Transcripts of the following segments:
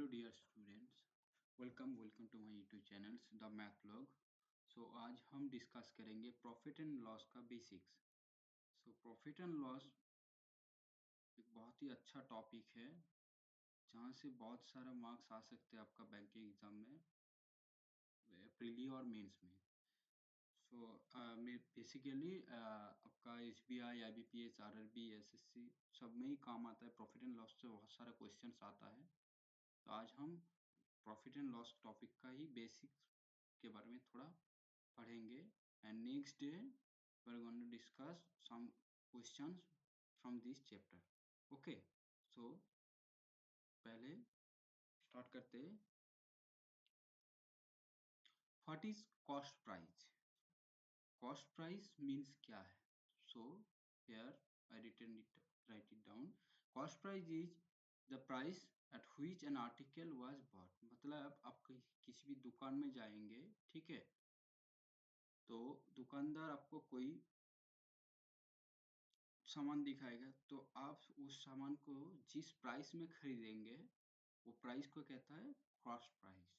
Hello dear students, welcome to my YouTube channels the math log. So आज हम discuss करेंगे profit and loss का basics. So profit and loss एक बहुत ही अच्छा टॉपिक है जहाँ से बहुत सारा मार्क्स आ सकते हैं आपका बैंकिंग एग्जाम में, प्रीली और मेंस में। सो बेसिकली आपका SBI, IBPS, RRB, SSC सब में ही काम आता है। प्रॉफिट एंड लॉस से बहुत सारा क्वेश्चंस आता है। तो आज हम प्रॉफिट एंड लॉस टॉपिक का ही बेसिक्स के बारे में थोड़ा पढ़ेंगे and next day we are going to discuss some questions from this chapter. Okay, so पहले स्टार्ट करते हैं। What is cost price? Cost price means क्या है? So here I write it down. Cost price is the price at which an article was bought. मतलब आप किसी भी दुकान में जाएंगे, ठीक है, तो दुकानदार आपको कोई सामान दिखाएगा तो आप उस सामान को जिस प्राइस में खरीदेंगे वो प्राइस को कहता है कॉस्ट प्राइस।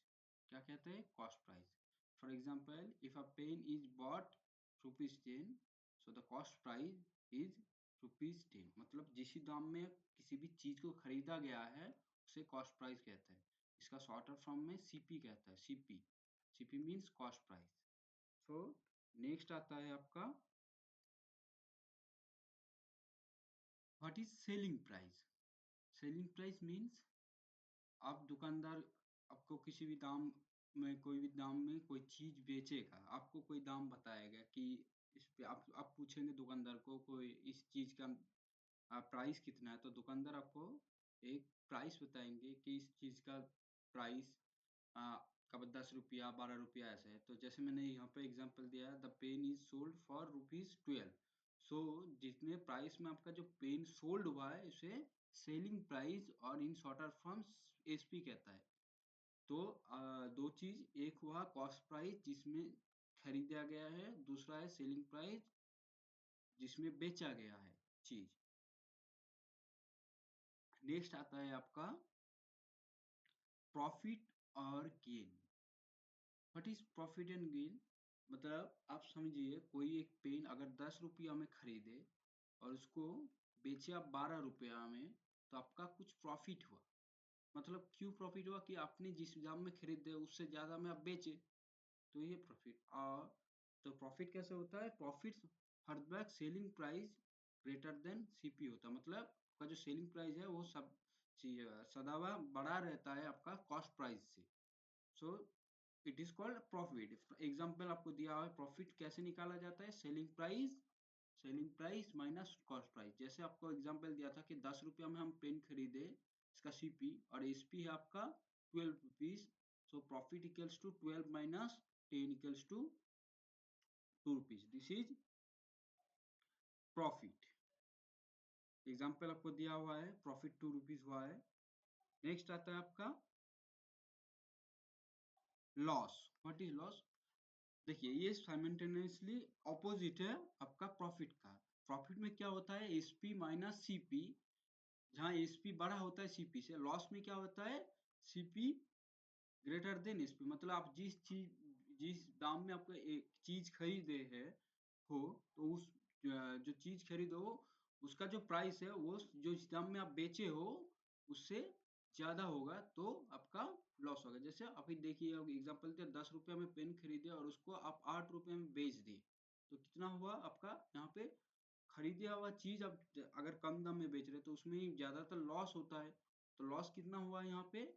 क्या कहते हैं? Cost price. For example, if a pen is bought ₹10, so the cost price is ₹10। मतलब जिस दाम में किसी भी चीज को खरीदा गया है उसे कॉस्ट प्राइस कहते हैं। इसका शॉर्टर फॉर्म में CP कहता है। CP means cost price. So next आता है आपका what is selling price? Selling price means आप दुकानदार आपको किसी भी दाम में कोई भी दाम में कोई चीज बेचेगा, आपको कोई दाम बताएगा कि इस पे आप पूछेंगे दुकानदार को कोई इस चीज का प्राइस कितना है, तो दुकानदार आपको एक प्राइस बताएंगे कि इस चीज का प्राइस कब 10 रुपया 12 रुपया ऐसे है। तो जैसे मैंने यहाँ पे एग्जांपल दिया है, the pen is sold for ₹12। So जितने प्राइस में आपका जो पेन सोल्ड हुआ है उसे सेलिंग प्राइस और इन शॉर्टर फॉर्म SP कहता है। तो दो चीज, एक हुआ कॉस्ट प्राइस जिसमें खरीदा गया है, दूसरा है सेलिंग प्राइस जिसमें बेचा गया है चीज। नेक्स्ट आता है आपका प्रॉफिट और gain. What is profit and gain? मतलब आप समझिए, कोई एक पेन अगर 10 रुपया में खरीदे और उसको बेचे आप 12 रुपया में, तो आपका कुछ प्रॉफिट हुआ। मतलब क्यों प्रॉफिट हुआ? कि आपने जिस दाम में खरीदे उससे ज्यादा में आप बेचे, तो ये प्रॉफिट। और तो प्रॉफिट कैसे होता है? प्रॉफिट हर बार selling price greater than CP होता है। मतलब आपका जो सेलिंग प्राइस है वो सब सदाबहार बड़ा रहता है आपका कॉस्ट प्राइस से। So it is called profit. Example आपको दिया हुआ है, प्रॉफिट कैसे निकाला जाता है? Selling price minus cost price. जैसे आपको एग्जांपल दिया था कि 10 रुपया में हम पेन खरीदे, इसका CP और SP है आपका ₹12। So profit equals to 12 minus 10 equals to ₹2। This is profit. Example आपको दिया हुआ है, प्रॉफिट ₹2 हुआ है। नेक्स्ट आता है आपका लॉस। What is loss? देखिए, ये साइमल्टेनियसली ऑपोजिट है आपका प्रॉफिट का। प्रॉफिट में क्या होता है? SP minus CP। जहाँ SP बड़ा होता है CP से। लॉस में क्या होता है? CP greater than SP। मतलब आप जिस दाम में आपको एक चीज खरीदे है हो, तो उस जो चीज खरीदो उसका जो प्राइस है वो जो इस दाम में आप बेचे हो उससे ज्यादा होगा, तो आपका लॉस होगा। जैसे अभी देखिए एग्जांपल थे, 10 रुपया में पेन खरीदे और उसको आप 8 रुपये में बेच दिए, तो कितना हुआ आपका? यहाँ पे खरीदे हुआ चीज आप अगर कम दाम में बेच रहे तो उसमें ज्यादातर लॉस होता है। तो लॉस कितना हुआ यहाँ पे?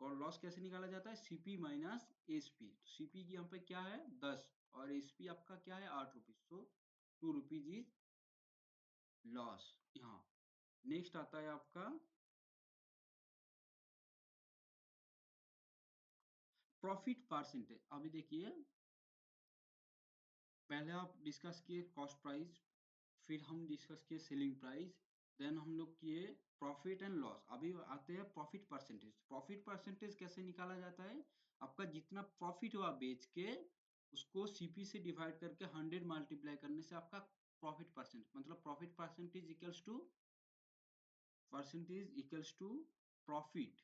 और लॉस कैसे निकाला जाता है? CP minus SP। तो CP की यहाँ पे क्या है? 10 और SP आपका क्या है? ₹8। सो ₹2 इज लॉस यहाँ। नेक्स्ट आता है आपका प्रॉफिट परसेंटेज। अभी देखिए, पहले आप डिस्कस किए कॉस्ट प्राइस, फिर हम डिस्कस किए सेलिंग प्राइस, देन हम लोग किए प्रॉफिट एंड लॉस। अभी आते हैं प्रॉफिट परसेंटेज। प्रॉफिट परसेंटेज कैसे निकाला जाता है? आपका जितना प्रॉफिट हुआ बेच के उसको CP से डिवाइड करके 100 मल्टीप्लाई करने से आपका प्रॉफिट परसेंट, मतलब percentage equals to profit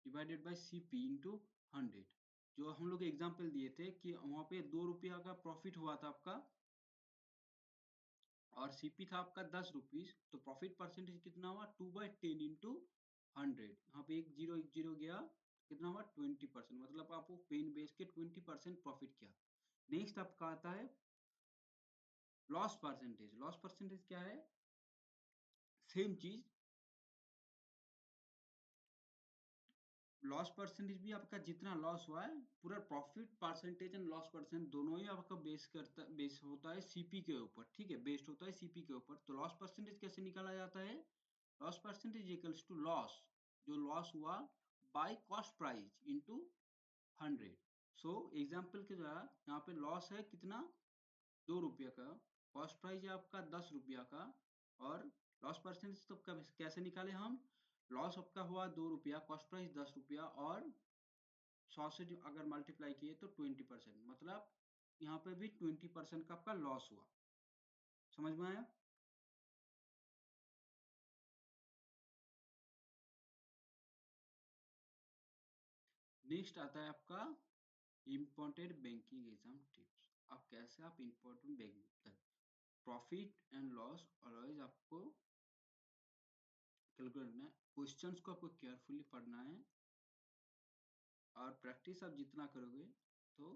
divided by CP into 100। जो हम लोग एग्जाम्पल दिए थे कि वहां पे 2 रुपया का प्रॉफिट हुआ था आपका और CP था आपका 10 रुपीज, तो प्रॉफिट परसेंटेज कितना हुआ 2/10 इंटू 100। यहाँ पे एक जीरो गया, कितना हुआ 20%, मतलब आपको पेन बेच के 20% प्रॉफिट किया। नेक्स्ट आपका आता है लॉस परसेंटेज। लॉस परसेंटेज क्या है, सेम चीज, लॉस परसेंटेज भी आपका जितना लॉस हुआ है पूरा profit percentage and loss percent दोनों ही आपका बेस होता है CP के ऊपर, ठीक है, बेस्ड होता है CP के ऊपर। तो लॉस परसेंटेज कैसे निकाला जाता है, loss percentage equals to loss, जो लॉस हुआ by cost price into 100। So example के द्वारा यहाँ पे लॉस है कितना 2 रुपये का, कॉस्ट प्राइस है आपका 10 रुपया का, और लॉस परसेंटेज तो कैसे निकाले हम, लॉस आपका हुआ 2 रुपया, कॉस्ट प्राइस 10 रुपया, और 100 से अगर मल्टीप्लाई किए तो 20%, मतलब यहाँ पे भी 20% का आपका लॉस हुआ। समझ में आया। नेक्स्ट आता है आपका इम्पोर्टेंट बैंकिंग एग्जाम टिप्स। आप कैसे आप important bank profit and loss always आपको कैलकुलेट करना है, क्वेश्चंस को आपको केयरफुली पढ़ना है, और प्रैक्टिस आप जितना करोगे तो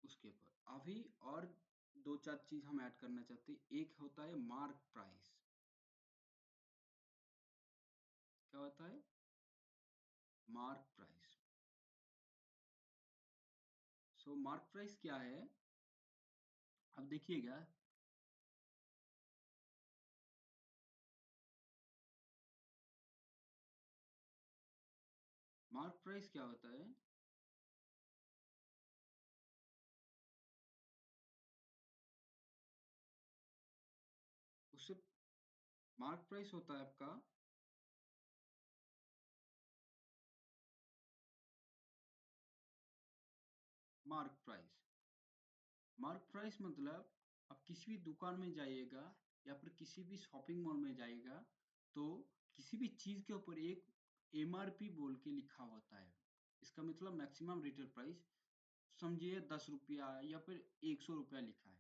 उसके ऊपर। अभी और दो चार चीज हम ऐड करना चाहते हैं। एक होता है मार्क प्राइस। क्या होता है मार्क प्राइस। सो मार्क प्राइस क्या है, अब देखिएगा, मार्क प्राइस क्या होता है, उससे मार्क प्राइस होता है आपका मार्क प्राइस। मार्क प्राइस मतलब आप किसी भी दुकान में जाइएगा या फिर किसी भी शॉपिंग मॉल में जाइएगा, तो किसी भी चीज के ऊपर एक MRP बोल के लिखा होता है। इसका मतलब मैक्सिमम रिटेल प्राइस, समझिए 10 रुपया या फिर 100 रुपया लिखा है।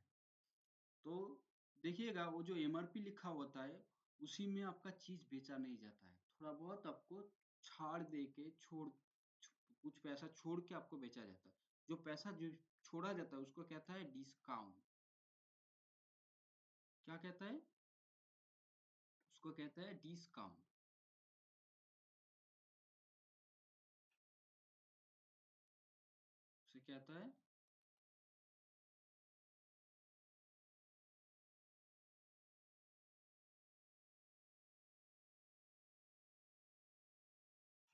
तो देखिएगा वो जो MRP लिखा होता है उसी में आपका चीज बेचा नहीं जाता है, थोड़ा बहुत आपको छाड़ दे के कुछ पैसा छोड़ के आपको बेचा जाता है। जो पैसा जो छोड़ा जाता है उसको कहता है डिस्काउंट। क्या कहता है, उसको कहता है डिस्काउंट। उसे कहता है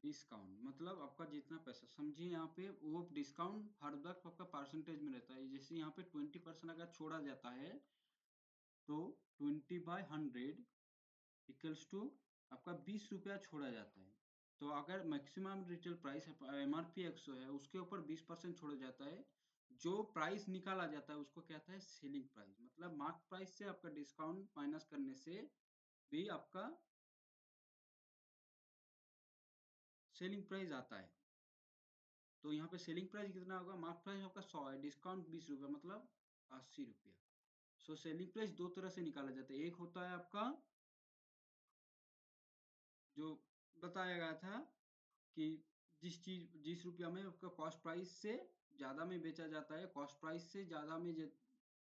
डिस्काउंट, मतलब आपका जितना पैसा, समझिए यहाँ पे वो डिस्काउंट हर वक्त आपका परसेंटेज में रहता है। जैसे यहाँ पे 20% अगर छोड़ा जाता है तो 20/100 इक्वल्स टू आपका 20 रुपया छोड़ा जाता है। तो अगर मैक्सिमम रिटेल प्राइस MRP 100 है, उसके ऊपर 20% छोड़ा जाता है, जो प्राइस निकाला जाता है उसको कहता है सेलिंग प्राइस। मतलब मार्क प्राइस से आपका डिस्काउंट माइनस करने से भी आपका सेलिंग प्राइस आता है। तो यहाँ पे सेलिंग प्राइस कितना होगा, मार्क प्राइस आपका 100 है, डिस्काउंट 20 रुपया, मतलब 80 रुपया। सो सेलिंग प्राइस दो तरह से निकाला जाता है, एक होता है आपका जो बताया गया था कि जिस रुपया में आपका कॉस्ट प्राइस से ज्यादा में बेचा जाता है, कॉस्ट प्राइस से ज्यादा में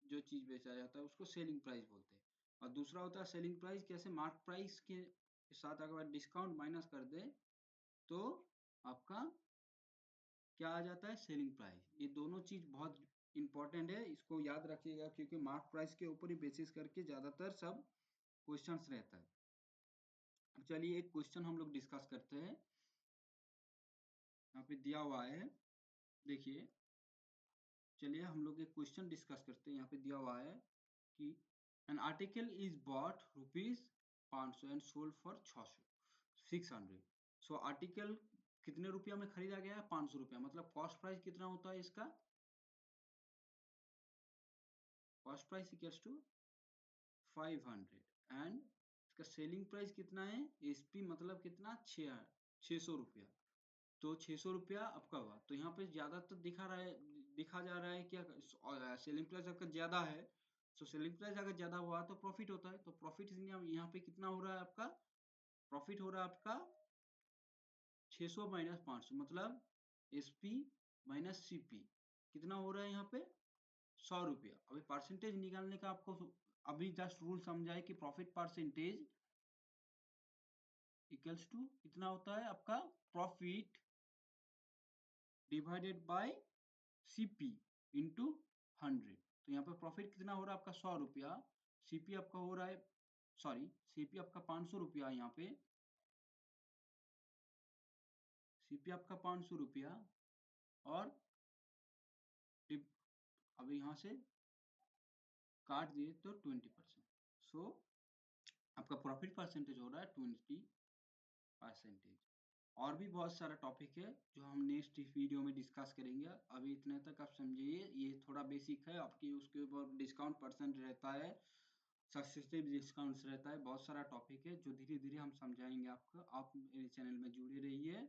जो चीज बेचा जाता है उसको सेलिंग प्राइस बोलते हैं। और दूसरा होता है सेलिंग प्राइस, कैसे मार्क प्राइस के साथ अगर डिस्काउंट माइनस कर दे तो आपका क्या आ जाता है, सेलिंग प्राइस। ये दोनों चीज बहुत इंपॉर्टेंट है, इसको याद रखिएगा, क्योंकि मार्क प्राइस के ऊपर ही बेसिस करके ज्यादातर सब क्वेश्चंस रहता है। अब चलिए एक क्वेश्चन हम लोग डिस्कस करते हैं, यहाँ पे दिया हुआ है, देखिए, चलिए हम लोग एक क्वेश्चन डिस्कस करते हैं। यहाँ पे दिया हुआ है कि an article is bought rupees 500 and sold for 600। So article कितने रुपया में खरीदा गया है, 500 रुपया, मतलब कॉस्ट प्राइस कितना होता है इसका, cost price equals to 500, and इसका सेलिंग प्राइस कितना है, SP मतलब कितना 600 रुपया। तो 600 रुपया आपका हुआ। तो यहाँ पे ज्यादातर दिखा जा रहा है क्या, सेलिंग प्राइस आपका ज्यादा है। तो सेलिंग प्राइस अगर ज्यादा हुआ तो प्रॉफिट होता है। तो प्रॉफिट यहाँ पे कितना हो रहा है आपका, प्रॉफिट हो रहा है आपका 600 माइनस 500, मतलब एसपी माइनस सीपी कितना हो रहा है यहाँ पे 100 रुपया। अभी परसेंटेज निकालने का आपको अभी जस्ट रूल समझाए कि प्रॉफिट परसेंटेज इक्वल्स टू कितना होता है आपका, profit divided bye CP into 100। तो यहाँ पे प्रॉफिट कितना हो रहा है आपका 100 रुपया, सीपी आपका हो रहा है, सॉरी सीपी आपका 500 रुपया, यहाँ पे सीपी आपका 500 रुपया, और अब यहाँ से काट दिए तो 20%। सो आपका प्रॉफिट परसेंटेज हो रहा है 20%। और भी बहुत सारा टॉपिक है जो हम नेक्स्ट वीडियो में डिस्कस करेंगे। अभी इतने तक आप समझिए, ये थोड़ा बेसिक है आपकी, उसके ऊपर डिस्काउंट परसेंट रहता है, सक्सेसिव डिस्काउंट्स रहता है, बहुत सारा टॉपिक है जो धीरे धीरे हम समझाएंगे आपको। आप मेरे चैनल में जुड़े रहिए।